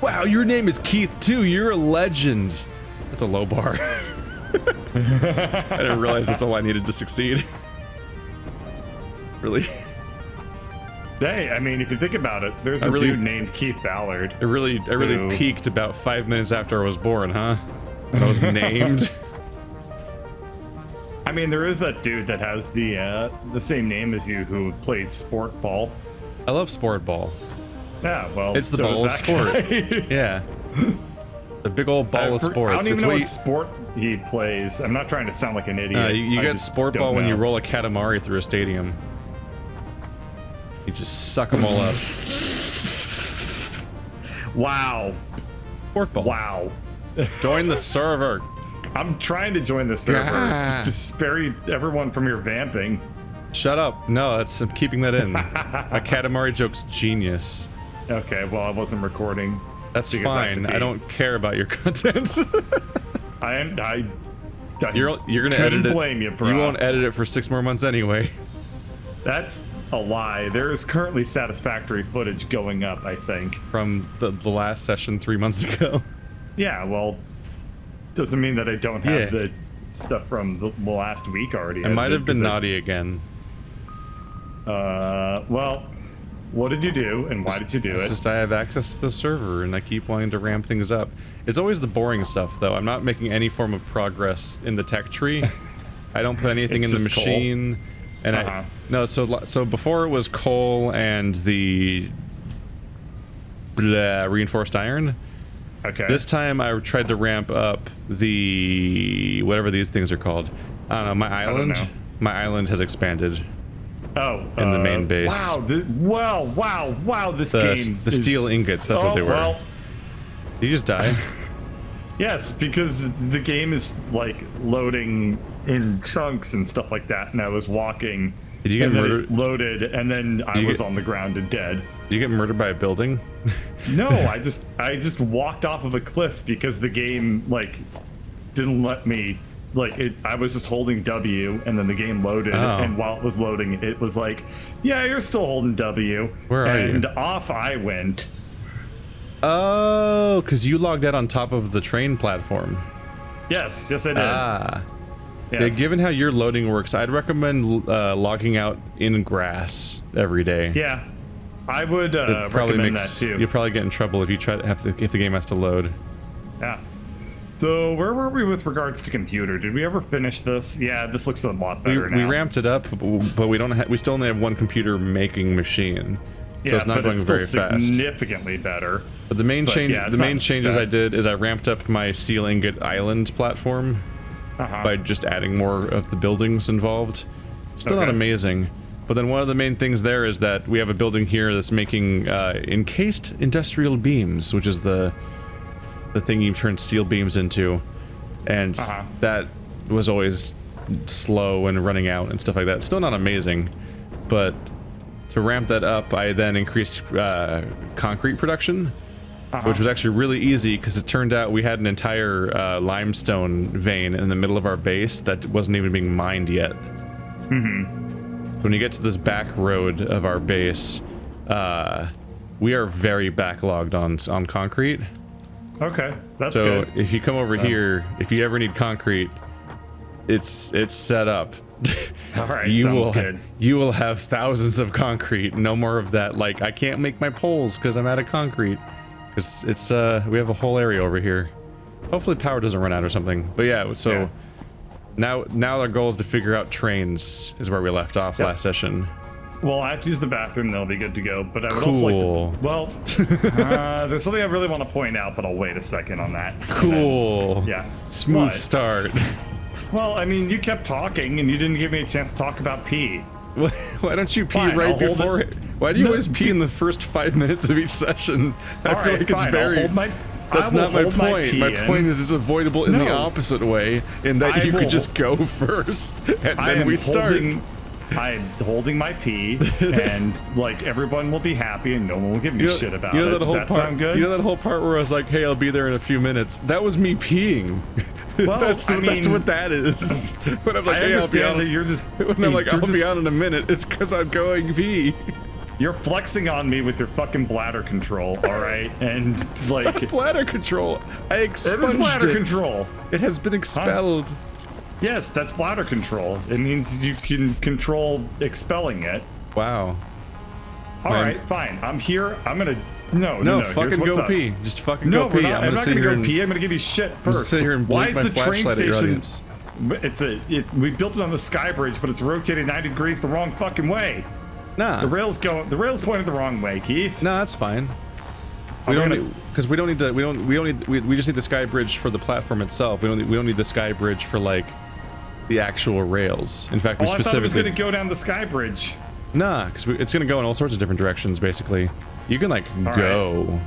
Wow, your name is Keith too. You're a legend. That's a low bar. I didn't realize that's all I needed to succeed. Really? Hey, I mean, if you think about it, there's a dude named Keith Ballard. I really peaked about 5 minutes after I was born, huh? When I was named. I mean, there is that dude that has the same name as you who plays sport ball. I love sport ball. Yeah, well, it's the ball of sport. Yeah. The big old ball of sports. I don't even know what sport he plays. I'm not trying to sound like an idiot. You get sport ball when you roll a Katamari through a stadium. You just suck them all up. Wow. Sport ball. Wow. Join the server. I'm trying to join the server just to spare everyone from your vamping. Shut up. No, I'm keeping that in. My Katamari joke's genius. Okay, well, I wasn't recording. That's fine. I don't care about your content. You're gonna edit it. Blame you, bro. You won't edit it for 6 more months anyway. That's a lie. There is currently Satisfactory footage going up, I think. From the last session 3 months ago. Yeah, well, doesn't mean that I don't have the stuff from the last week already. I might have been naughty again. Well, what did you do and why did you do it? It's just I have access to the server and I keep wanting to ramp things up. It's always the boring stuff, though. I'm not making any form of progress in the tech tree. I don't put anything in the machine. Coal. And no, so before it was coal and the reinforced iron. Okay. This time I tried to ramp up the whatever these things are called. I don't know. My island. My island has expanded. Oh, in the main base. Wow! Wow! This game. The steel ingots. That's what they were. Well, did you just die? Yes, because the game is like loading in chunks and stuff like that, and I was walking. Did you get murdered? It loaded, and then I was on the ground and dead. Did you get murdered by a building? No, I just walked off of a cliff because the game like didn't let me. Like I was just holding W, and then the game loaded, and while it was loading, it was like, "Yeah, you're still holding W." Where are you? And off I went. Oh, because you logged out on top of the train platform. Yes, I did. Yes. Yeah, given how your loading works, I'd recommend logging out in grass every day. Yeah, I would recommend that too. You'll probably get in trouble if you if the game has to load. Yeah. So where were we with regards to computer? Did we ever finish this? Yeah, this looks a lot better now. We ramped it up, but we still only have one computer making machine, so it's not going very fast. Significantly better. But the main changes I did is I ramped up my steel ingot island platform by just adding more of the buildings involved. Still not amazing, but then one of the main things there is that we have a building here that's making encased industrial beams, which is the thing you turn steel beams into, and that was always slow and running out and stuff like that. Still not amazing, but to ramp that up, I then increased concrete production, which was actually really easy because it turned out we had an entire limestone vein in the middle of our base that wasn't even being mined yet. When you get to this back road of our base, we are very backlogged on concrete. Okay, that's good. So if you come over here, if you ever need concrete, it's set up. All right, sounds good. You will have thousands of concrete. No more of that. Like I can't make my poles because I'm out of concrete. Because it's we have a whole area over here. Hopefully power doesn't run out or something. But yeah, so now our goal is to figure out trains. Is where we left off last session. Well, I have to use the bathroom, they'll be good to go, but I would also like to, well, there's something I really want to point out, but I'll wait a second on that. Cool. Smooth start. Well, I mean, you kept talking, and you didn't give me a chance to talk about pee. Why don't you pee right before it? Why do you always pee in the first 5 minutes of each session? I feel like it's very... That's not my point. My point is it's avoidable in the opposite way, in that you could just go first, and then we start. I'm holding my pee, and like everyone will be happy, and no one will give me shit about it. That sound good? You know that whole part where I was like, "Hey, I'll be there in a few minutes." That was me peeing. Well, that's what that is. When I'm like, "Hey, I'll be out." You're just. When I'm like, "I'll be out in a minute," it's because I'm going pee. You're flexing on me with your fucking bladder control, all right? And like bladder control. I expunged it is bladder control. It has been expelled. Huh? Yes, that's bladder control. It means you can control expelling it. Wow. All right, fine. I'm here. I'm gonna no. Fucking go pee. Just fucking go pee. I'm not gonna go pee. I'm gonna give you shit first. Sit here and blink my flashlight at your audience. We built it on the sky bridge, but it's rotated 90 degrees the wrong fucking way. Nah. The rail's pointed the wrong way, Keith. No, that's fine. We just need the sky bridge for the platform itself. We don't need the sky bridge for like the actual rails. In fact, we specifically. I thought it was gonna go down the sky bridge. Nah, because it's gonna go in all sorts of different directions. Basically, you can like go.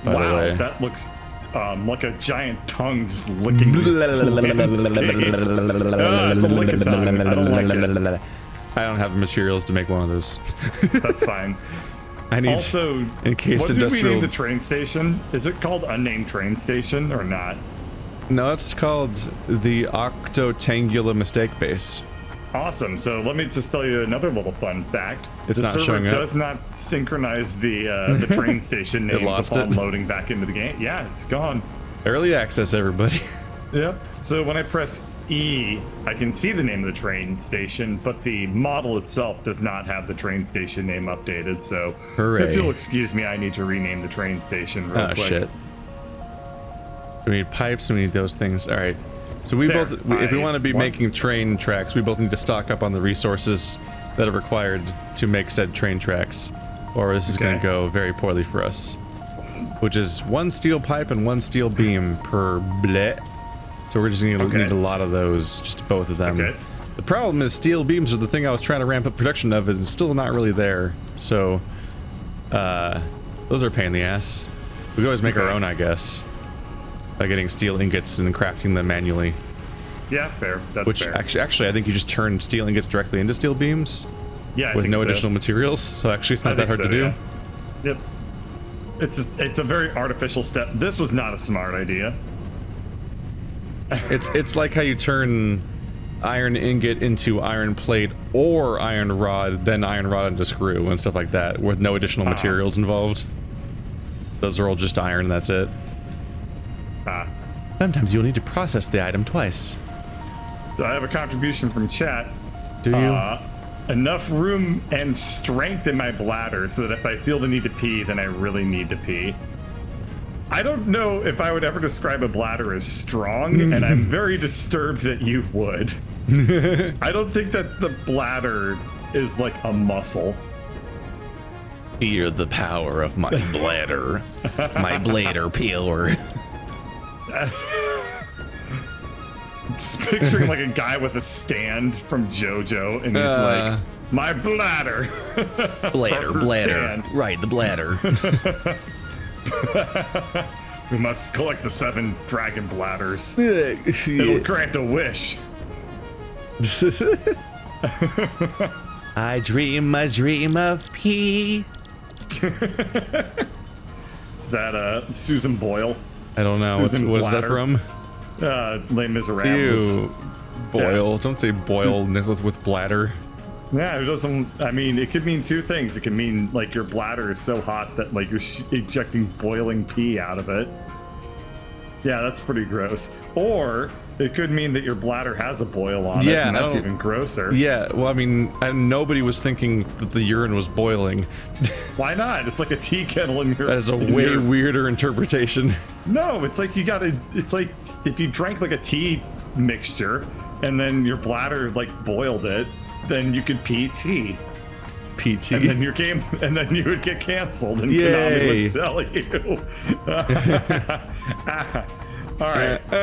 Right. By the way, that looks like a giant tongue just licking. It's a licking tongue. I don't like it. I don't have the materials to make one of those. That's fine. I need also encased what industrial. Did we name the train station? Is it called Unnamed Train Station or not? No, it's called the Octotangula Mistake Base. Awesome. So let me just tell you another little fun fact. It's not showing up. The server does not synchronize the train station names upon loading back into the game. Yeah, it's gone. Early access, everybody. Yep. So when I press E, I can see the name of the train station, but the model itself does not have the train station name updated. So if you'll excuse me, I need to rename the train station real quick. Shit. We need pipes, we need those things. All right. So we both, if we want to be making train tracks, we both need to stock up on the resources that are required to make said train tracks, or this is going to go very poorly for us. Which is 1 steel pipe and 1 steel beam per bleh. So we're just going to need a lot of those, just both of them. Okay. The problem is steel beams are the thing I was trying to ramp up production of, and it's still not really there. So, those are a pain in the ass. We can always make our own, I guess, by getting steel ingots and crafting them manually. Yeah, fair. That's fair. Actually, I think you just turn steel ingots directly into steel beams. Yeah, with no additional materials. So actually, it's not that hard to do. Yeah. Yep. It's a very artificial step. This was not a smart idea. It's like how you turn iron ingot into iron plate or iron rod, then iron rod into screw and stuff like that, with no additional materials involved. Those are all just iron, and that's it. Sometimes you'll need to process the item twice. So I have a contribution from chat. Do you? Enough room and strength in my bladder so that if I feel the need to pee, then I really need to pee. I don't know if I would ever describe a bladder as strong, and I'm very disturbed that you would. I don't think that the bladder is like a muscle. Fear the power of my bladder. My bladder peeler. Just picturing like a guy with a stand from JoJo, and he's like, my bladder. Bladder. Right, the bladder. We must collect the 7 dragon bladders. It'll grant a wish. I dream a dream of pee. Is that Susan Boyle? I don't know. What is that from? Les Miserables. Ew. Boyle. Yeah. Don't say Boyle with bladder. Yeah, it doesn't. I mean, it could mean 2 things. It can mean like your bladder is so hot that like you're ejecting boiling pee out of it. Yeah, that's pretty gross. Or it could mean that your bladder has a boil on it, and that's even grosser. Yeah, well, I mean, nobody was thinking that the urine was boiling. Why not? It's like a tea kettle in your... That is a way weirder interpretation. No, it's like you gotta... It's like if you drank like a tea mixture, and then your bladder like boiled it, then you could pee tea. PT. And then your game, and then you would get canceled, and Konami would sell you. All right. All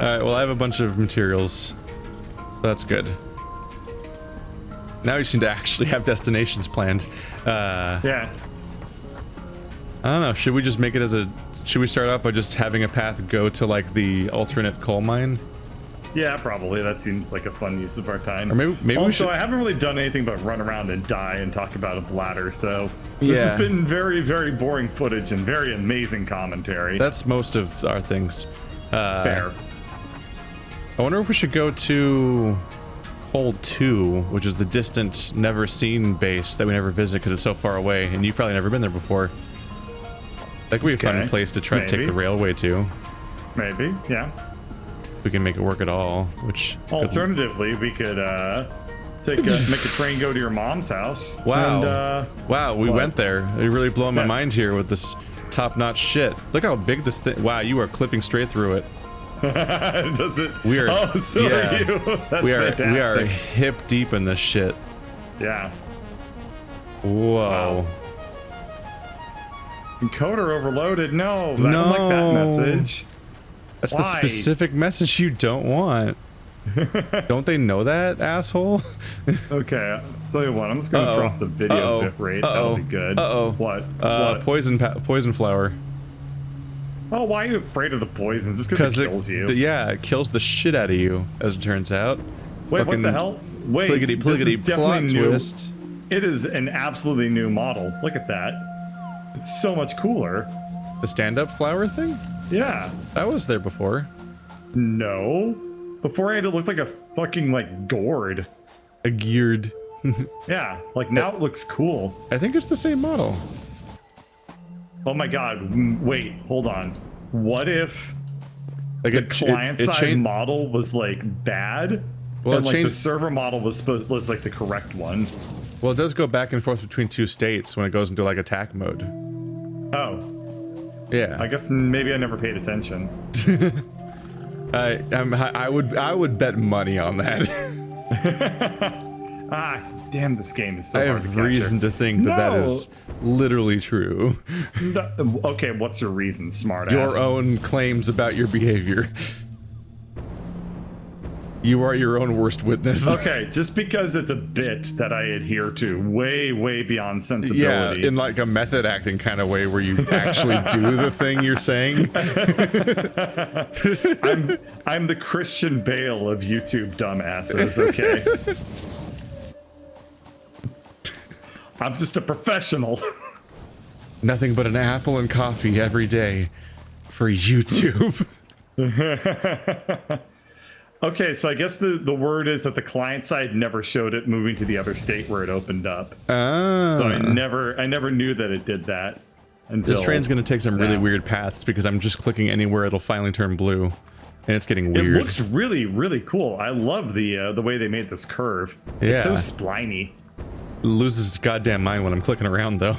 right. Well, I have a bunch of materials, so that's good. Now we just need to actually have destinations planned. Yeah. I don't know. Should we just make it as a? Should we start off by just having a path go to like the alternate coal mine? Yeah, probably. That seems like a fun use of our time. Or maybe also, we should... I haven't really done anything but run around and die and talk about a bladder, so this has been very, very boring footage and very amazing commentary. That's most of our things. Fair. I wonder if we should go to... Hole 2, which is the distant, never seen base that we never visit because it's so far away, and you've probably never been there before. That could be a fun place to try to take the railway to. Maybe, yeah. We can make it work at all, which... Alternatively, we could make a train go to your mom's house. Wow. And, wow, we went there. You're really blowing my mind here with this top-notch shit. Look how big this thing... Wow, you are clipping straight through it. Does it? We are, oh, so are you. That's fantastic. We are hip deep in this shit. Yeah. Whoa. Wow. Encoder overloaded. No, I don't like that message. That's the specific message you don't want. Don't they know that, asshole? Okay, I'll tell you what. I'm just gonna drop the video bit rate. That'll be good. What? What? Poison flower. Oh, why are you afraid of the poison? Just because it kills you? Yeah, it kills the shit out of you, as it turns out. Wait, what the hell? Wait, pliggity, plot twist. It is an absolutely new model. Look at that. It's so much cooler. The stand-up flower thing? Yeah. That was there before. No. Beforehand, it looked like a fucking, like, gourd. A geared. Yeah, like, now it looks cool. I think it's the same model. Oh my god, wait, hold on. What if like the client-side model was, like, bad? Well, and, like, the server model was like, the correct one? Well, it does go back and forth between two states when it goes into, like, attack mode. Oh. Yeah. I guess maybe I never paid attention. I would bet money on that. Ah, damn, this game is so hard to capture. I have reason to think that is literally true. Okay, what's your reason, smartass? Your own claims about your behavior. You are your own worst witness. Okay, just because it's a bit that I adhere to way, way beyond sensibility. Yeah, in like a method acting kind of way where you actually do the thing you're saying. I'm the Christian Bale of YouTube dumbasses, okay? I'm just a professional. Nothing but an apple and coffee every day for YouTube. Okay, so I guess the word is that the client side never showed it moving to the other state where it opened up. Ah. So I never knew that it did that. Until this train's gonna take some really weird paths because I'm just clicking anywhere it'll finally turn blue, and it's getting weird. It looks really, really cool. I love the way they made this curve. Yeah. It's so spliny. It loses its goddamn mind when I'm clicking around though.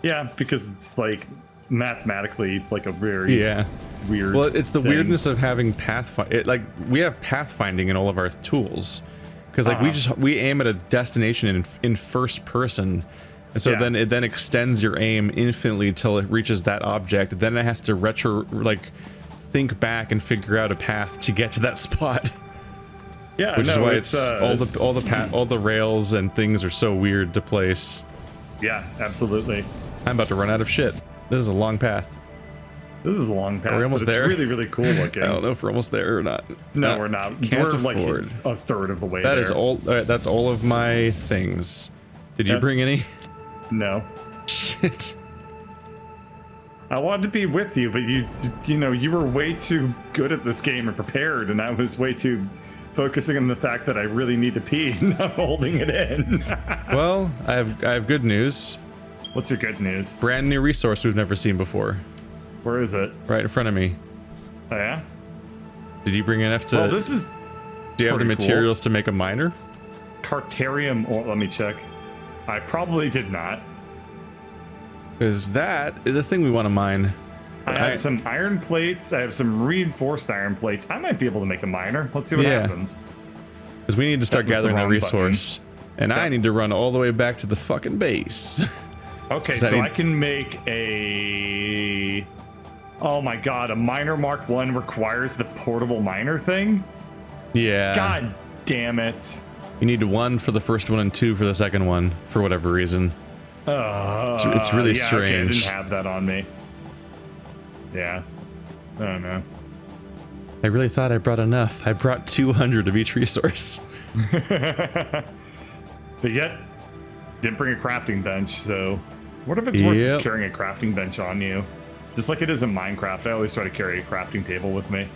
Yeah, because it's like mathematically like a very weird. Well, it's the weirdness of having like we have pathfinding in all of our tools, because like we aim at a destination in first person, and so then it extends your aim infinitely till it reaches that object. Then it has to think back and figure out a path to get to that spot. Yeah, which is why it's all the rails and things are so weird to place. Yeah, absolutely. I'm about to run out of shit. This is a long path. This is a long path. Are we almost there? It's really, really cool looking. I don't know if we're almost there or not. No, we're not. Can't we're afford. Like a third of the way there. That is all. That's all of my things. Did you bring any? No. Shit. I wanted to be with you, but you were way too good at this game and prepared, and I was way too focusing on the fact that I really need to pee, not holding it in. Well, I have good news. What's your good news? Brand new resource we've never seen before. Where is it? Right in front of me. Oh yeah? Did you bring enough to... Oh, this is... Do you have the materials to make a miner? Cartarium... Oh, let me check. I probably did not. Because that is a thing we want to mine. I have some iron plates. I have some reinforced iron plates. I might be able to make a miner. Let's see what happens. Because we need to start gathering that resource. Button. And I need to run all the way back to the fucking base. Okay, so I can make a... Oh my god, a miner Mark 1 requires the portable miner thing? Yeah. God damn it. You need 1 for the first one and 2 for the second one, for whatever reason. It's really strange. Okay, I didn't have that on me. Yeah. I don't know. I really thought I brought enough. I brought 200 of each resource. But yet, didn't bring a crafting bench, so... What if it's worth just carrying a crafting bench on you? Just like it is in Minecraft, I always try to carry a crafting table with me.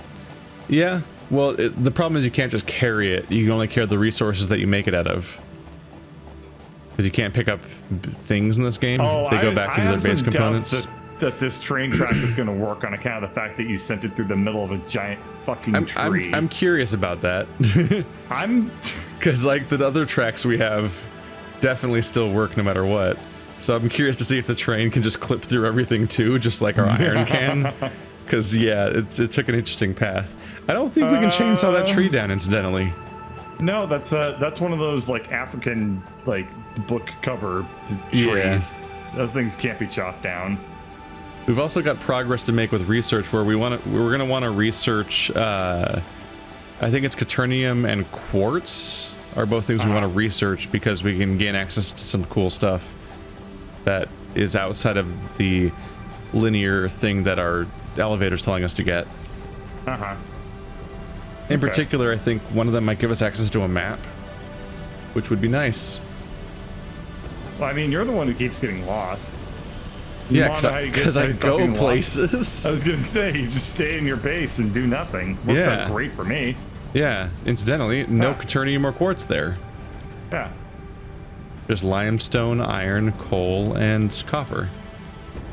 Yeah, Well, the problem is you can't just carry it. You can only carry the resources that you make it out of. Because you can't pick up things in this game. Oh, they go back into their base components. That this train track is going to work on account of the fact that you sent it through the middle of a giant fucking tree. I'm curious about that. Because like the other tracks we have definitely still work no matter what. So I'm curious to see if the train can just clip through everything too, just like our iron can. Because yeah, it took an interesting path. I don't think we can chainsaw that tree down, incidentally. No, that's one of those like African like book cover trees. Yeah. Those things can't be chopped down. We've also got progress to make with research where we're gonna want to research. I think it's Quaternium and Quartz are both things we want to research because we can gain access to some cool stuff that is outside of the linear thing that our elevator's telling us to get. In particular, I think one of them might give us access to a map, which would be nice. Well, I mean, you're the one who keeps getting lost. Yeah, because I go places. Lost. I was gonna say, you just stay in your base and do nothing. Works out great for me. Yeah, incidentally, no Quaternium or Quartz there. Yeah. Just limestone, iron, coal, and copper.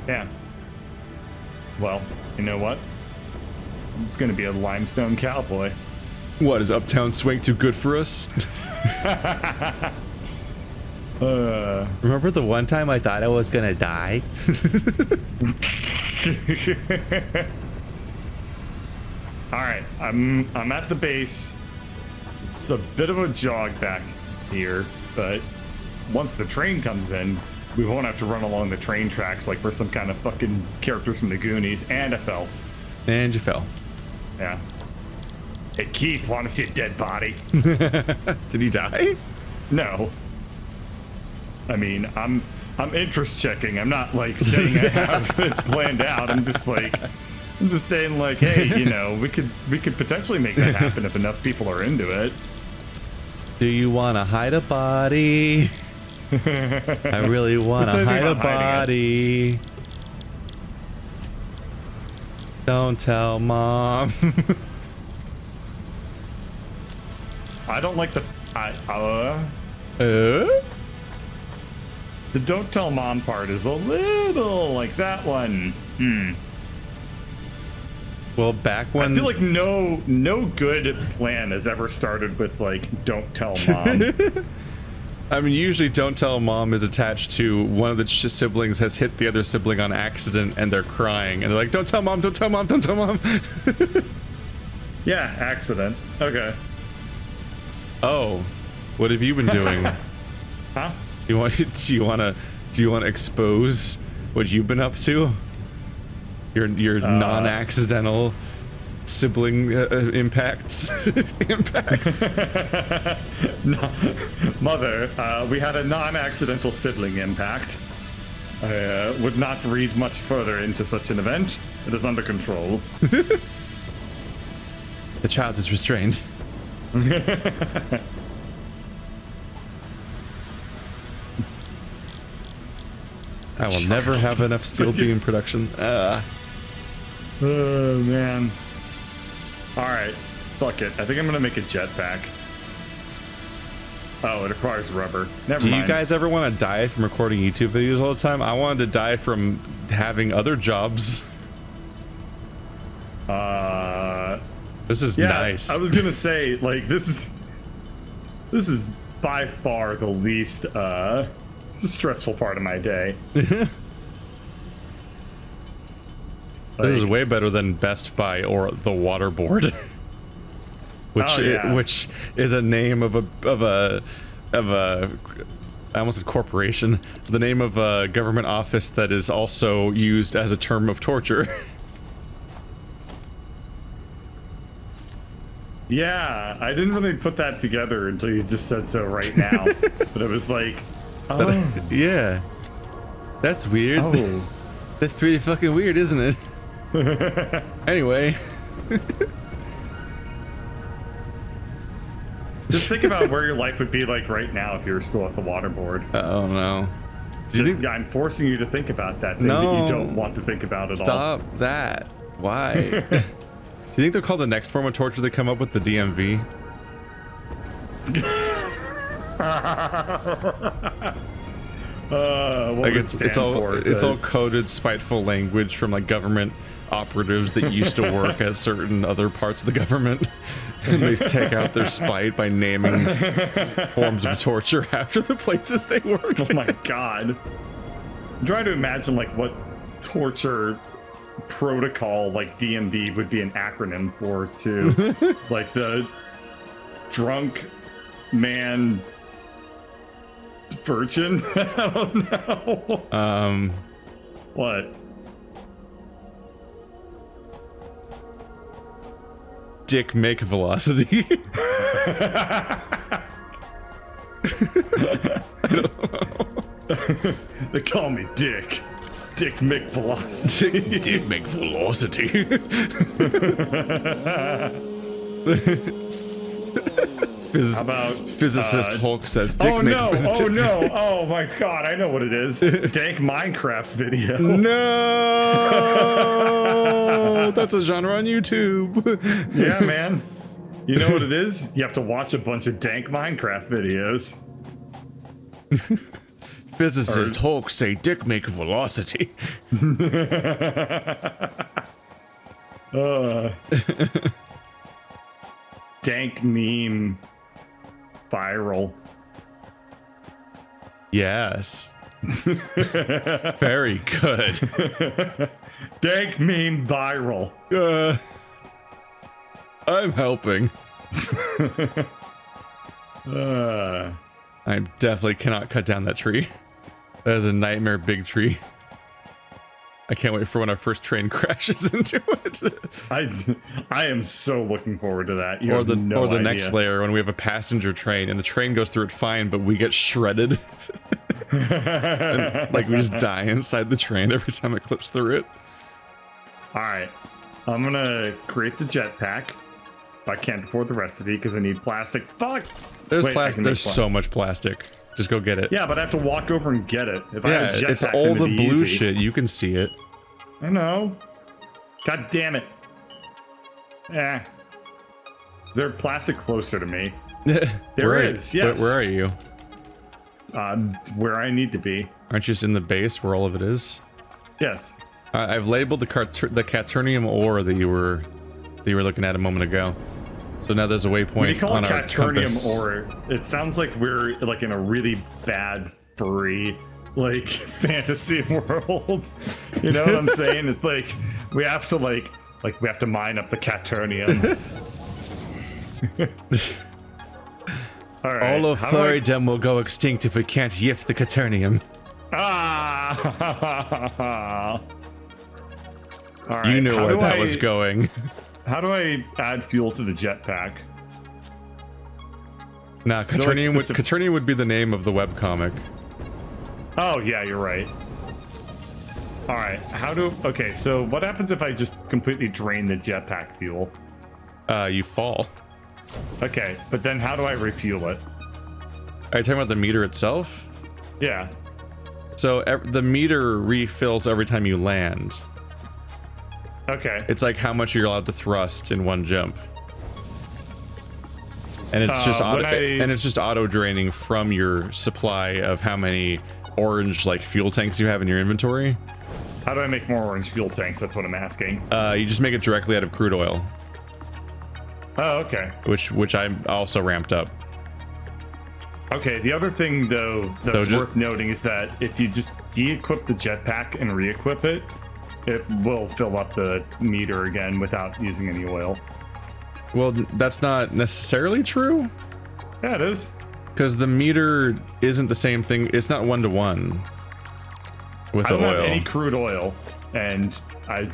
Yeah. Well, you know what? I'm just gonna be a limestone cowboy. What, is Uptown Swing too good for us? Remember the one time I thought I was gonna die? Alright, I'm at the base. It's a bit of a jog back here, but once the train comes in, we won't have to run along the train tracks like we're some kind of fucking characters from the Goonies. And I fell. And you fell. Yeah. Hey Keith, want to see a dead body? Did he die? No. I mean, I'm interest checking. I'm not like saying I have it planned out. I'm just saying like, hey, you know, we could potentially make that happen if enough people are into it. Do you want to hide a body? I really want to hide a body. Don't tell mom. I don't like the the don't tell mom part is a little like that one. Well, back when I feel like no good plan has ever started with like don't tell mom. I mean, usually don't tell mom is attached to one of the siblings has hit the other sibling on accident and they're crying and they're like, don't tell mom, don't tell mom, don't tell mom. Yeah, accident. Okay. Oh, what have you been doing? Huh? Do you want to expose what you've been up to? Your non-accidental sibling impacts. No, Mother, we had a non-accidental sibling impact. I would not read much further into such an event. It is under control. The child is restrained. I will never have enough steel beam production. Oh, man. Alright, fuck it. I think I'm gonna make a jetpack. Oh, it requires rubber. Never mind. Do you guys ever want to die from recording YouTube videos all the time? I wanted to die from having other jobs. This is nice. I was gonna say, like, this is by far the least stressful part of my day. This is way better than Best Buy or the Waterboard, which is a name of a I almost said corporation. The name of a government office that is also used as a term of torture. Yeah, I didn't really put that together until you just said so right now. But it was like, oh. Yeah. That's weird. Oh. That's pretty fucking weird, isn't it? Anyway. Just think about where your life would be like right now if you were still at the waterboard. Oh no. Do you think I'm forcing you to think about that thing that you don't want to think about at all? Stop that. Why? you think they'll call the next form of torture they come up with the DMV? What would it stand for? It's all coded, spiteful language from like government operatives that used to work at certain other parts of the government, and they take out their spite by naming forms of torture after the places they worked. Oh my god! I'm trying to imagine like what torture protocol like DMV would be an acronym for to like the drunk man virgin. I don't know. What? Dick make velocity. They call me Dick. Dick make velocity. Dick make velocity. How about physicist Hulk says Dick oh make no, oh no, oh my god, I know what it is. Dank Minecraft video. No, that's a genre on YouTube. Yeah, man. You know what it is? You have to watch a bunch of dank Minecraft videos. Physicist Hulk say Dick make velocity. Dank meme viral. Yes. Very good. Dank meme viral. I'm helping. I definitely cannot cut down that tree. That is a nightmare big tree. I can't wait for when our first train crashes into it. I am so looking forward to that. Or the next layer when we have a passenger train and the train goes through it fine, but we get shredded. And, like we just die inside the train every time it clips through it. All right, I'm gonna create the jetpack. I can't afford the recipe because I need plastic. Fuck. There's plastic. There's so much plastic. Just go get it. Yeah, but I have to walk over and get it. If I had a jetpack, it's all the blue easy. shit. You can see it. I know. God damn it. Eh. Is there plastic closer to me? There is, yes. Where are you? Where I need to be. Aren't you just in the base where all of it is? Yes. I've labeled the Quaternium ore that you were looking at a moment ago. So now there's a waypoint on our compass. Or it sounds like we're like in a really bad furry like fantasy world. You know what I'm saying? It's like we have to we have to mine up the Quaternium. All right. All of furrydom will go extinct if we can't yiff the Quaternium. Ah! All right. You knew where that was going. How do I add fuel to the jetpack? Nah, Quaternium would be the name of the webcomic. Oh, yeah, you're right. All right, okay, so what happens if I just completely drain the jetpack fuel? You fall. Okay, but then how do I refuel it? Are you talking about the meter itself? Yeah. So the meter refills every time you land. Okay. It's like how much you're allowed to thrust in one jump. And it's just auto draining from your supply of how many orange like fuel tanks you have in your inventory. How do I make more orange fuel tanks? That's what I'm asking. You just make it directly out of crude oil. Oh, okay. Which I also ramped up. Okay, the other thing though that's worth noting is that if you just de-equip the jetpack and re-equip it, it will fill up the meter again without using any oil. Well, that's not necessarily true. Yeah, it is. Because the meter isn't the same thing. It's not one-to-one with the oil. I don't have any crude oil, and I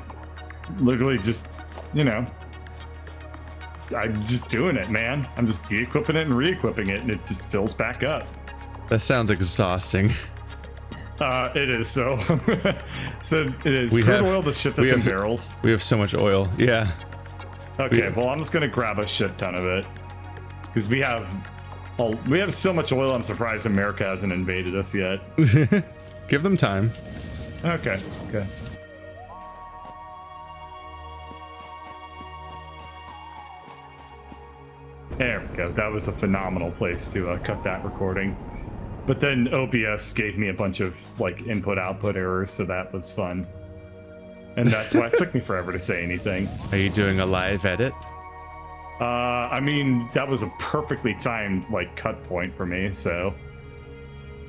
literally just, you know, I'm just doing it, man. I'm just de-equipping it and re-equipping it, and it just fills back up. That sounds exhausting. It is so. So it is crude oil, the shit that's in barrels. We have so much oil. Yeah. Okay, well, I'm just gonna grab a shit ton of it because we have so much oil. I'm surprised America hasn't invaded us yet. Give them time. Okay. Okay. There we go. That was a phenomenal place to cut that recording. But then OBS gave me a bunch of like input-output errors, so that was fun. And that's why it took me forever to say anything. Are you doing a live edit? I mean, that was a perfectly timed like cut point for me, so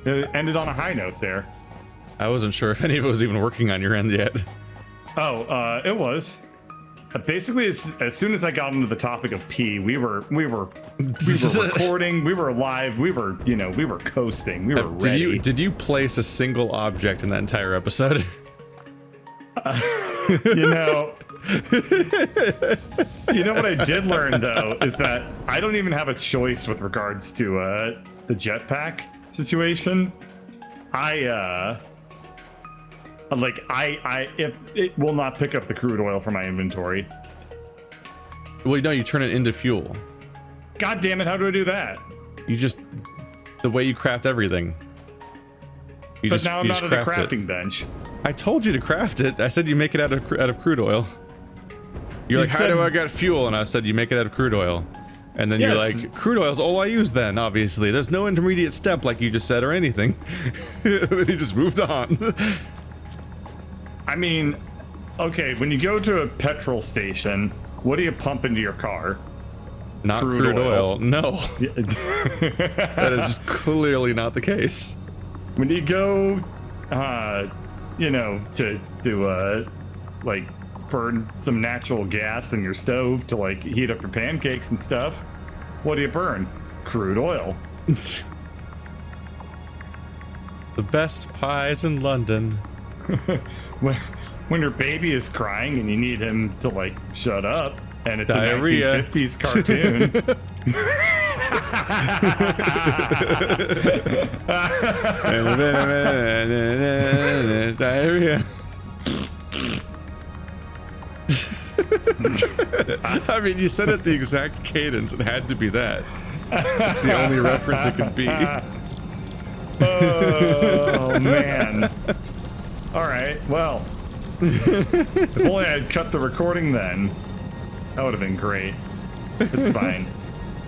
it ended on a high note there. I wasn't sure if any of it was even working on your end yet. Oh, it was. Basically, as soon as I got into the topic of pee, we were recording, we were live, we were coasting, we were ready. Did you place a single object in that entire episode? You know what I did learn though is that I don't even have a choice with regards to the jetpack situation. If it will not pick up the crude oil from my inventory. Well, no, you turn it into fuel. God damn it! How do I do that? You just the way you craft everything. But now I'm not at a crafting bench. I told you to craft it. I said you make it out of crude oil. You're like, how do I get fuel? And I said you make it out of crude oil. And then you're like, crude oil's all I use then, obviously. There's no intermediate step like you just said or anything. Then he just moved on. I mean, okay, when you go to a petrol station, what do you pump into your car? Not crude oil. No. That is clearly not the case. When you go, to like burn some natural gas in your stove to like heat up your pancakes and stuff, what do you burn? Crude oil. The best pies in London. When your baby is crying and you need him to like shut up, and it's Diarrhea. a 1950s cartoon. Diarrhea. I mean, you said it the exact cadence. It had to be that. It's the only reference it could be. Oh man. All right. Well, if only I had cut the recording then. That would have been great. It's fine.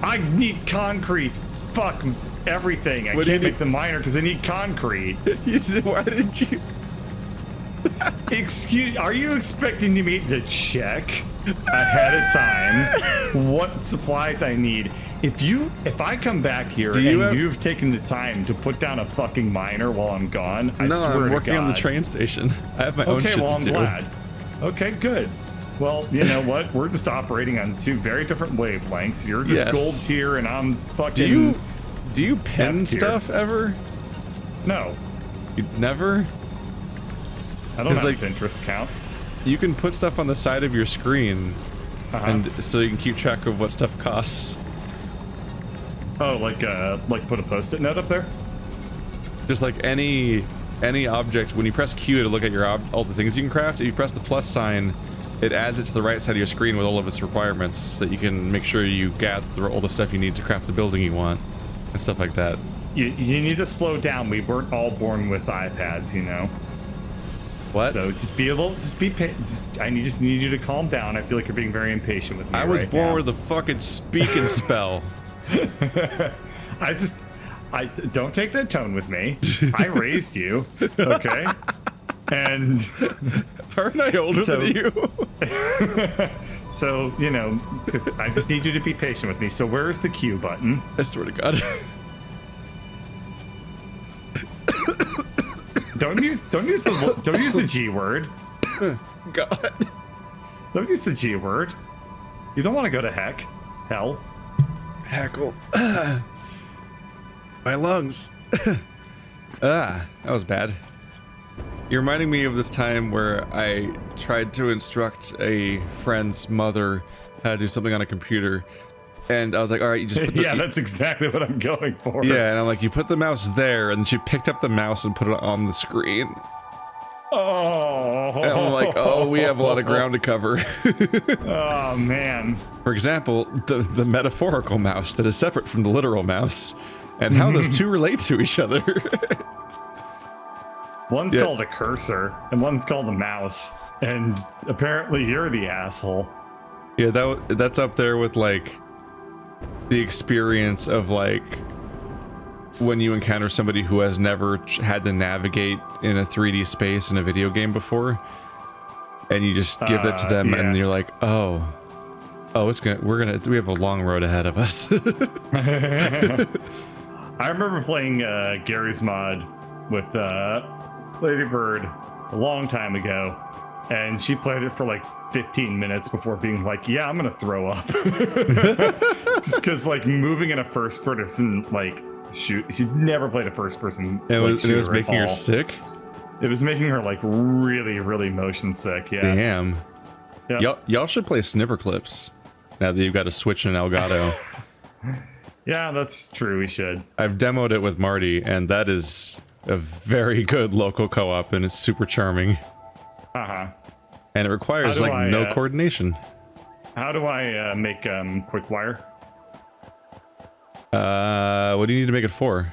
I need concrete. Fuck everything. I can't make the miner because I need concrete. Why did you? Are you expecting me to check ahead of time what supplies I need? If I come back here and you've taken the time to put down a fucking miner while I'm gone, I swear to God. No, I'm working on the train station. I have my own shit to do. Okay, well, I'm glad. Okay, good. Well, you know what? We're just operating on two very different wavelengths. You're just gold tier, and I'm fucking. Do you pin stuff ever? No. You never? I don't have a Pinterest account. You can put stuff on the side of your screen, and so you can keep track of what stuff costs. Oh, like put a post-it note up there? Just like any object, when you press Q to look at your all the things you can craft, if you press the plus sign, it adds it to the right side of your screen with all of its requirements, so that you can make sure you gather all the stuff you need to craft the building you want, and stuff like that. You need to slow down. We weren't all born with iPads, you know. What? So I just need you to calm down. I feel like you're being very impatient with me. I was born with a fucking speaking spell. I don't take that tone with me. I raised you, okay? And aren't I older than you? So, you know, I just need you to be patient with me. So where's the Q button? I swear to God. Don't use the G word. God. Don't use the G word. You don't want to go to hell. Heckle. My lungs. That was bad. You're reminding me of this time where I tried to instruct a friend's mother how to do something on a computer, and I was like, all right, you just put the... Yeah, that's exactly what I'm going for. Yeah, and I'm like, you put the mouse there, and she picked up the mouse and put it on the screen. Oh. And I'm like, oh, we have a lot of ground to cover. Oh, man. For example, the metaphorical mouse that is separate from the literal mouse, and how those two relate to each other. One's called a cursor, and one's called a mouse, and apparently you're the asshole. Yeah, that's up there with, like, the experience of like when you encounter somebody who has never had to navigate in a 3D space in a video game before, and you just give that to them, and you're like, oh, we have a long road ahead of us. I remember playing Gary's mod with Lady Bird a long time ago, and she played it for like 15 minutes before being like, yeah, I'm gonna throw up. Just because like moving in a first person like shoot, she'd never played a first person. It was making her sick. It was making her like really, really motion sick. Yeah. Damn. Yep. Y'all should play Snipper Clips now that you've got a Switch and Elgato. Yeah, that's true. We should. I've demoed it with Marty, and that is a very good local co-op, and it's super charming. And it requires like no coordination. How do I make quick wire? What do you need to make it for?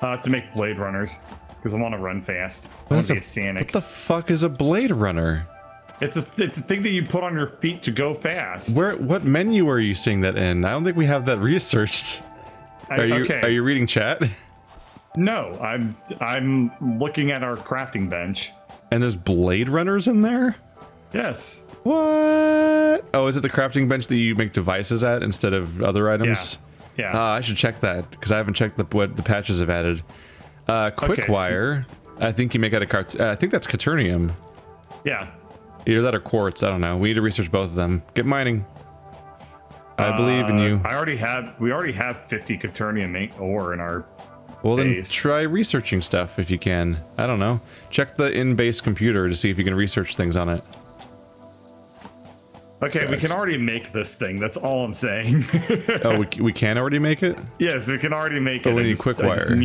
To make blade runners, because I want to run fast. I want to be a Sonic. What the fuck is a blade runner? It's a thing that you put on your feet to go fast. What menu are you seeing that in? I don't think we have that researched. Are you reading chat? No, I'm looking at our crafting bench. And there's blade runners in there? Yes. What? Oh, is it the crafting bench that you make devices at instead of other items? Yeah. I should check that because I haven't checked what the patches have added. Quick wire. I think you make out of I think that's Quaternium. Yeah. Either that or quartz. I don't know. We need to research both of them. Get mining. I believe in you. We already have 50 Quaternium ore in our. Well, then try researching stuff if you can. I don't know. Check the in-base computer to see if you can research things on it. Okay, we can already make this thing. That's all I'm saying. Oh, we can already make it? Yes, we can already make it. We need quick wire.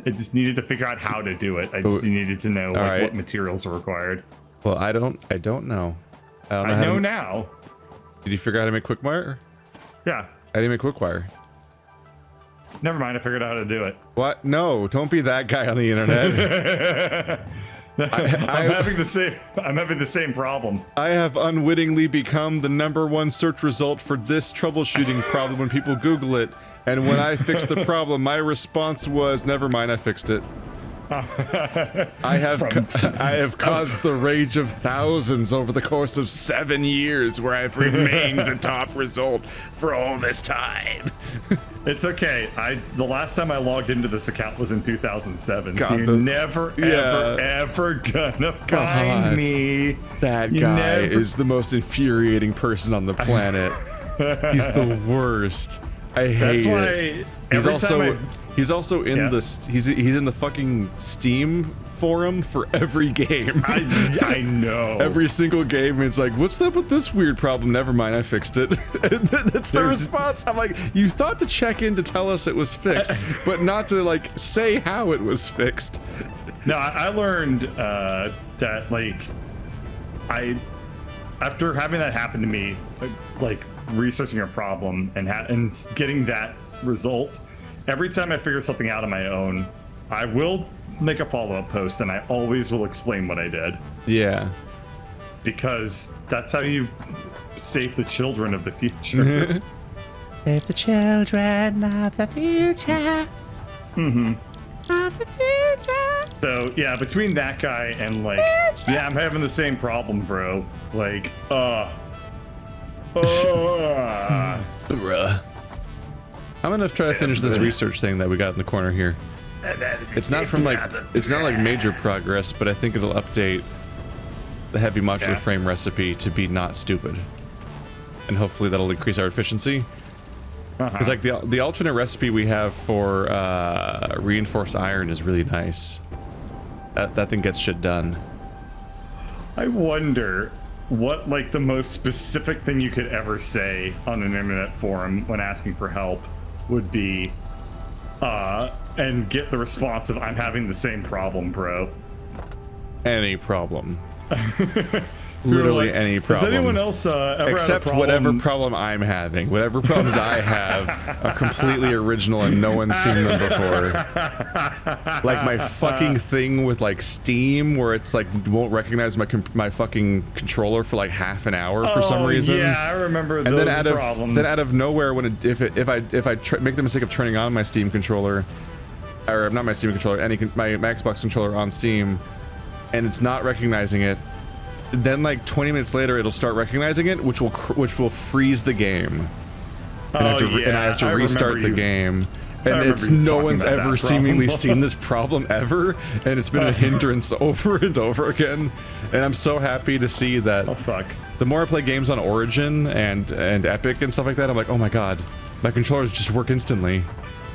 I just needed to figure out how to do it. I just needed to know what materials are required. Well, I don't know. I know now. Did you figure out how to make quick wire? Yeah. How do you make quick wire? Never mind, I figured out how to do it. What? No, don't be that guy on the internet. I'm having the same problem. I have unwittingly become the #1 search result for this troubleshooting problem when people Google it. And when I fixed the problem, my response was, never mind, I fixed it. I have caused the rage of thousands over the course of 7 years where I've remained the top result for all this time. It's okay. The last time I logged into this account was in 2007, so you're never, ever gonna find me. That guy is the most infuriating person on the planet. He's the worst. I hate it. He's also in he's in the fucking Steam forum for every game. I know. Every single game, it's like, what's up with this weird problem? Never mind, I fixed it. That's the response. I'm like, you thought to check in to tell us it was fixed, but not to like say how it was fixed. No, I learned that like after having that happen to me, like researching a problem and getting that result, every time I figure something out on my own, I will make a follow-up post and I always will explain what I did. Yeah. Because that's how you save the children of the future. Save the children of the future. Mm-hmm. Of the future. So, yeah, between that guy and, like, yeah, I'm having the same problem, bro. Like, Bruh. I'm gonna try to finish this research thing that we got in the corner here. It's not like major progress, but I think it'll update the heavy modular frame recipe to be not stupid, and hopefully that'll increase our efficiency. Because like the alternate recipe we have for reinforced iron is really nice. That thing gets shit done. I wonder what like the most specific thing you could ever say on an internet forum when asking for help would be, and get the response of, I'm having the same problem, bro. Any problem. Literally like, any problem. Has anyone else ever except had a problem? whatever problem I'm having, whatever problems I have are completely original and no one's seen them before. Like my fucking thing with like Steam, where it's like won't recognize my fucking controller for like half an hour for some reason. Yeah, I remember and those then problems. Then out of nowhere, when if I make the mistake of turning on my Steam controller, or not my Steam controller, my Xbox controller on Steam, and it's not recognizing it. Then like 20 minutes later it'll start recognizing it, which will freeze the game. And I have to restart the game. And it's no one's ever seemingly seen this problem ever, and it's been a hindrance over and over again. And I'm so happy to see that. Oh fuck. The more I play games on Origin and Epic and stuff like that, I'm like, oh my god, my controllers just work instantly.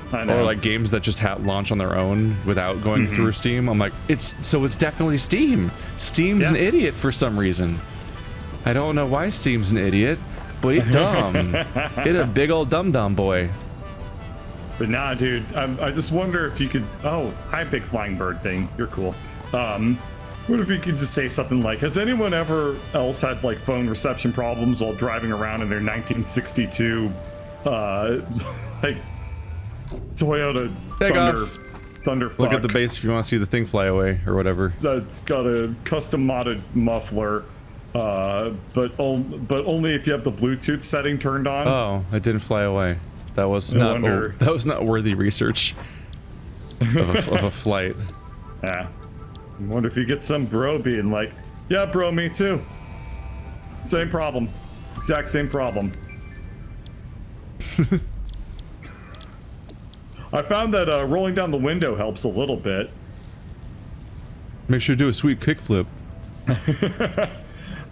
I know. Or like games that just launch on their own without going through Steam. I'm like, it's definitely Steam. Steam's an idiot for some reason. I don't know why Steam's an idiot, but it's dumb. It's a big old dum-dum boy. But nah, dude, I just wonder if you could. Oh, hi, big flying bird thing. You're cool. What if you could just say something like, has anyone ever else had like phone reception problems while driving around in their 1962 like Toyota Thunder Fuck. Look at the base if you want to see the thing fly away or whatever. That's got a custom modded muffler, but only if you have the Bluetooth setting turned on. Oh, it didn't fly away. That was not worthy research of a flight. Yeah. I wonder if you get some bro being like, yeah, bro, me too. Same problem. Exact same problem. I found that rolling down the window helps a little bit. Make sure to do a sweet kickflip.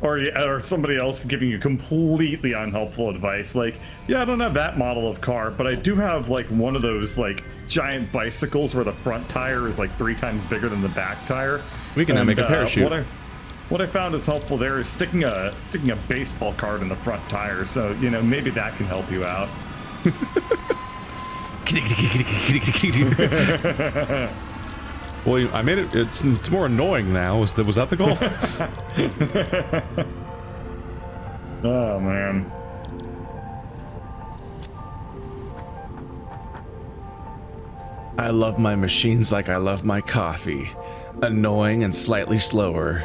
Or somebody else giving you completely unhelpful advice. Like, yeah, I don't have that model of car, but I do have like one of those like giant bicycles where the front tire is like 3 times bigger than the back tire. We can now make a parachute. What I found is helpful there is sticking a baseball card in the front tire. So, you know, maybe that can help you out. Well, I made it. It's more annoying now. Was that the goal? Oh man. I love my machines like I love my coffee. Annoying and slightly slower.